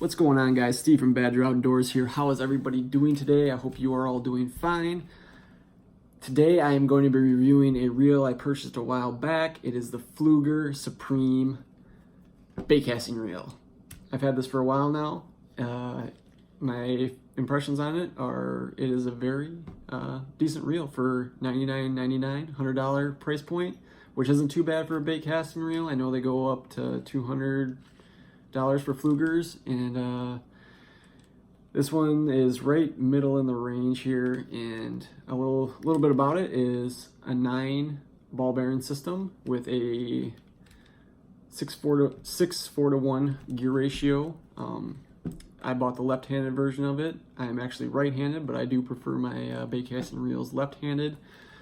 What's going on, guys? Steve from Badger Outdoors here. How is everybody doing today? I hope you are all doing fine. Today I am going to be reviewing a reel I purchased a while back. It is the Pflueger Supreme bait casting reel. I've had this for a while now. My impressions on it are it is a very decent reel for $99.99, $100 price point, which isn't too bad for a bait casting reel. I know they go up to $200 for Pfluegers, and this one is right middle in the range here. And a little bit about it is a 9 ball bearing system with a 6:4 to 1 gear ratio. I bought the left-handed version of it. I'm actually right-handed, but I do prefer my bait casting reels left-handed,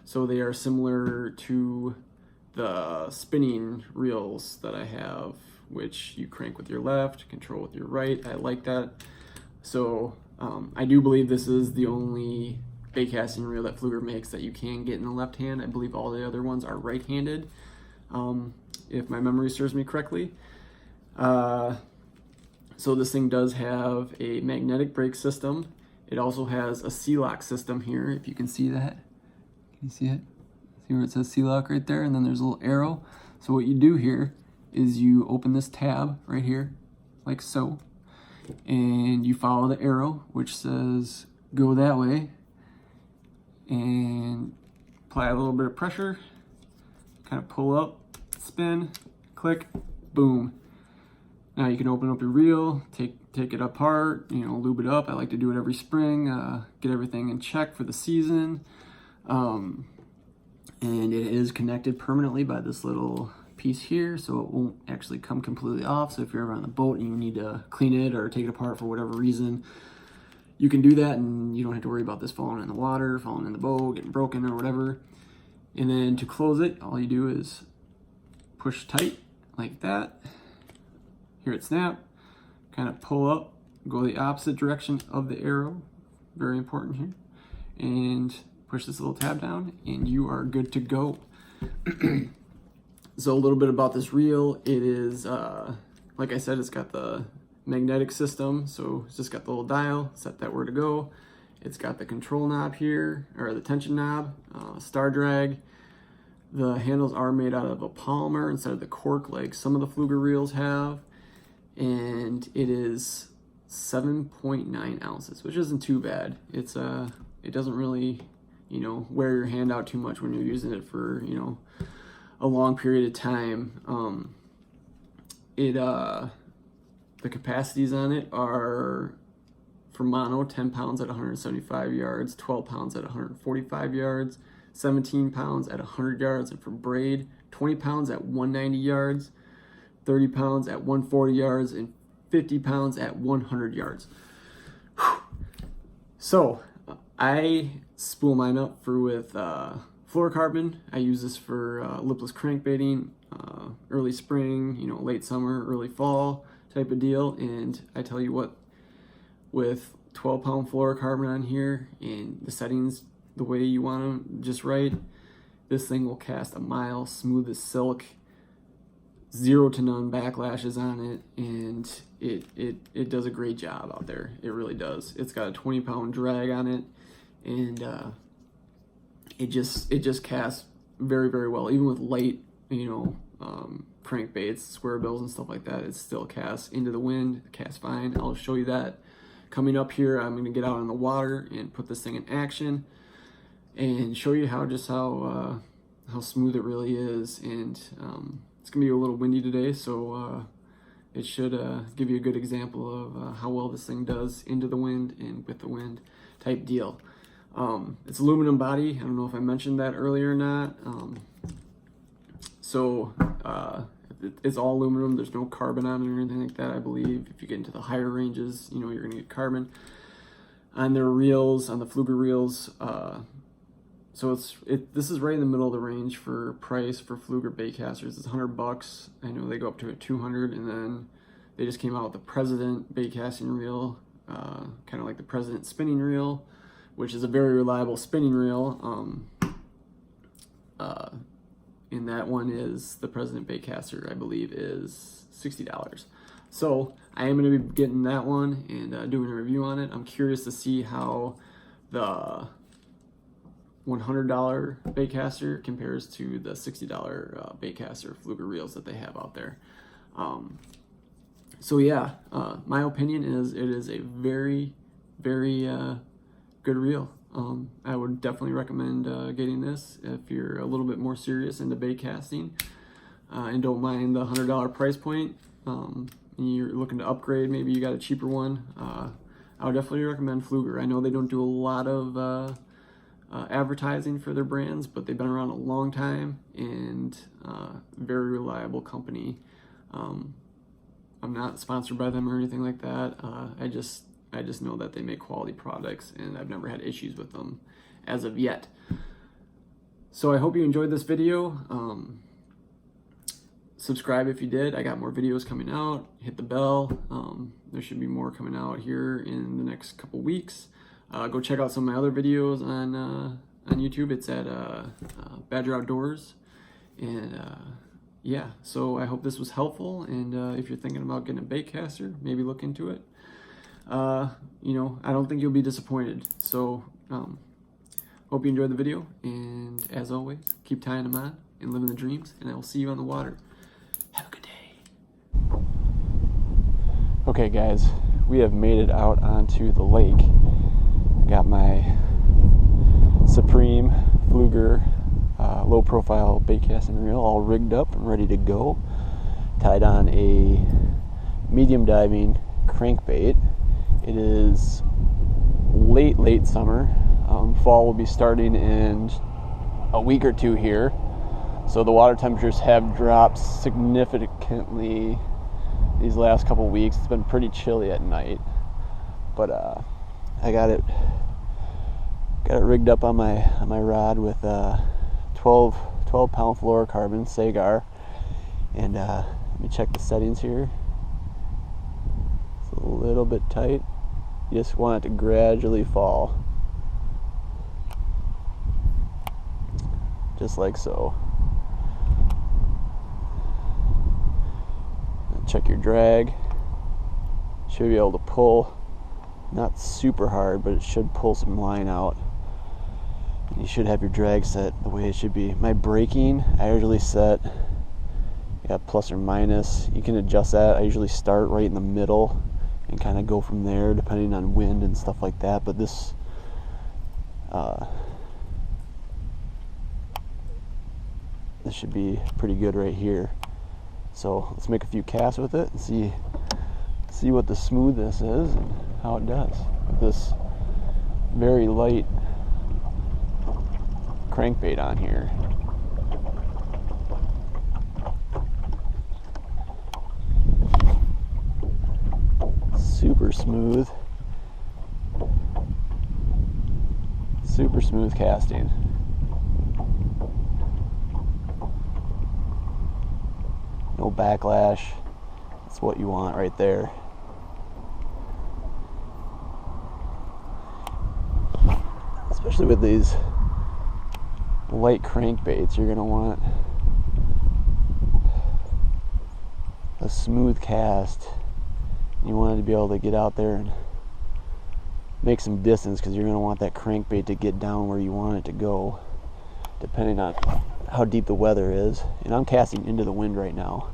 so they are similar to the spinning reels that I have, which you crank with your left, control with your right. I like that. So I do believe this is the only bait casting reel that Pflueger makes that you can get in the left hand. I believe all the other ones are right-handed, if my memory serves me correctly. So this thing does have a magnetic brake system. It also has a C-lock system here, if you can see that. Can you see it? See where it says C-lock right there? And then there's a little arrow. So what you do here is you open this tab right here, like so, and you follow the arrow, which says go that way, and apply a little bit of pressure, kind of pull up, spin, click, boom. Now you can open up your reel, take it apart, lube it up. I like to do it every spring, get everything in check for the season. And it is connected permanently by this little piece here, so it won't actually come completely off. So if you're ever on the boat and you need to clean it or take it apart for whatever reason, you can do that, and you don't have to worry about this falling in the water, falling in the boat, getting broken or whatever. And then to close it, all you do is push tight like that. Hear it snap, kind of pull up, go the opposite direction of the arrow, very important here, and push this little tab down, and you are good to go. So a little bit about this reel. It is, like I said, it's got the magnetic system, so it's just got the little dial, set that where to go. It's got the control knob here, or the tension knob, star drag. The handles are made out of a polymer instead of the cork like some of the Pflueger reels have. And it is 7.9 ounces, which isn't too bad. It's it doesn't really, wear your hand out too much when you're using it for, a long period of time. The capacities on it are for mono 10 pounds at 175 yards, 12 pounds at 145 yards, 17 pounds at 100 yards, and for braid 20 pounds at 190 yards, 30 pounds at 140 yards, and 50 pounds at 100 yards. Whew. So I spool mine up with fluorocarbon. I use this for lipless crankbaiting, early spring, late summer, early fall type of deal. And I tell you what, with 12-pound fluorocarbon on here and the settings the way you want them just right, this thing will cast a mile, smooth as silk, 0 to none backlashes on it, and it does a great job out there. It really does. It's got a 20-pound drag on it, and it just casts very, very well. Even with light, crankbaits, square bills, and stuff like that, it still casts into the wind. It casts fine. I'll show you that coming up here. I'm going to get out in the water and put this thing in action and show you how smooth it really is. And it's gonna be a little windy today, so it should give you a good example of how well this thing does into the wind and with the wind type deal. It's aluminum body. I don't know if I mentioned that earlier or not. It's all aluminum. There's no carbon on it or anything like that, I believe. If you get into the higher ranges, you're gonna get carbon on their reels, on the Pflueger reels. So this is right in the middle of the range for price for Pflueger bait casters. It's $100. I know they go up to a $200, and then they just came out with the President bait casting reel, kind of like the President spinning reel, which is a very reliable spinning reel. And that one is the President bait caster, I believe, is $60. So I am going to be getting that one and doing a review on it. I'm curious to see how the $100 baitcaster compares to the $60 baitcaster Pflueger reels that they have out there. So yeah, my opinion is it is a very, very good reel. I would definitely recommend getting this if you're a little bit more serious into bait casting and don't mind the $100 price point. You're looking to upgrade, maybe you got a cheaper one. I would definitely recommend Pflueger. I know they don't do a lot of advertising for their brands, but they've been around a long time and very reliable company. I'm not sponsored by them or anything like that. I just know that they make quality products, and I've never had issues with them as of yet. So I hope you enjoyed this video. Subscribe if you did. I got more videos coming out. Hit the bell. There should be more coming out here in the next couple weeks. Go check out some of my other videos on YouTube. It's at Badger Outdoors. And yeah, so I hope this was helpful. And if you're thinking about getting a baitcaster, maybe look into it. You know, I don't think you'll be disappointed. So hope you enjoyed the video. And as always, keep tying them on and living the dreams. And I will see you on the water. Have a good day. Okay, guys, we have made it out onto the lake. I got my Supreme Pflueger low profile bait casting reel all rigged up and ready to go. Tied on a medium diving crankbait. It is late summer. Fall will be starting in a week or two here. So the water temperatures have dropped significantly these last couple weeks. It's been pretty chilly at night. But I got it rigged up on my rod with 12 pound fluorocarbon Sagar, and let me check the settings here. It's a little bit tight. You just want it to gradually fall, just like so. Check your drag. Should be able to pull, not super hard, but it should pull some line out. And you should have your drag set the way it should be. My braking, I usually set plus or minus. You can adjust that. I usually start right in the middle and kind of go from there depending on wind and stuff like that. But this this should be pretty good right here. So let's make a few casts with it and see what the smoothness is and how it does with this very light crankbait on here. Super smooth casting. No backlash. That's what you want right there. Especially with these light crankbaits, you're gonna want a smooth cast. You want it to be able to get out there and make some distance, because you're gonna want that crankbait to get down where you want it to go, depending on how deep the weather is. And I'm casting into the wind right now,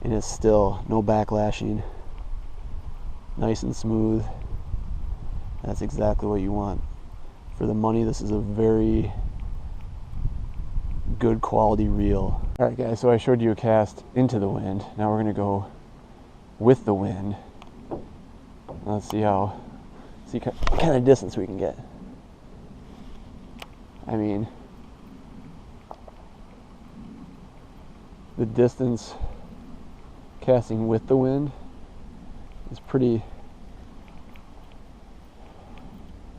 and it's still no backlashing, nice and smooth. That's exactly what you want. For the money, this is a very good quality reel. Alright guys, so I showed you a cast into the wind. Now we're going to go with the wind. Let's see what kind of distance we can get. I mean, the distance casting with the wind is pretty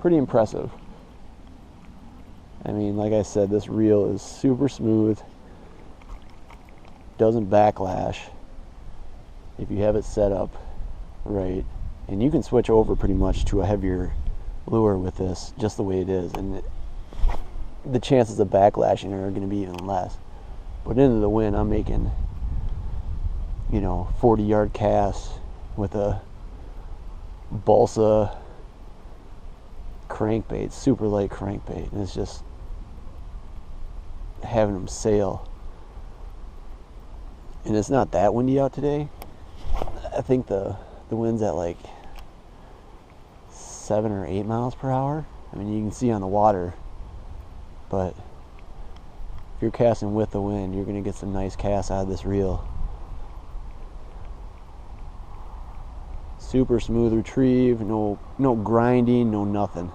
impressive. I mean, like I said, this reel is super smooth, doesn't backlash if you have it set up right, and you can switch over pretty much to a heavier lure with this just the way it is, and the chances of backlashing are going to be even less. But into the wind, I'm making you know, 40-yard cast with a balsa crankbait, super light crankbait, and it's just having them sail. And it's not that windy out today. I think the wind's at like 7 or 8 miles per hour. I mean, you can see on the water, but if you're casting with the wind, you're going to get some nice casts out of this reel. Super smooth retrieve, no grinding, no nothing.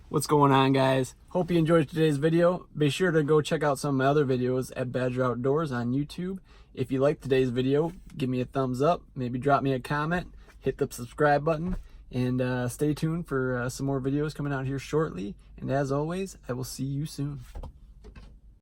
What's going on, guys? Hope you enjoyed today's video. Be sure to go check out some of my other videos at Badger Outdoors on YouTube. If you liked today's video, give me a thumbs up, maybe drop me a comment, hit the subscribe button, and stay tuned for some more videos coming out here shortly. And as always, I will see you soon.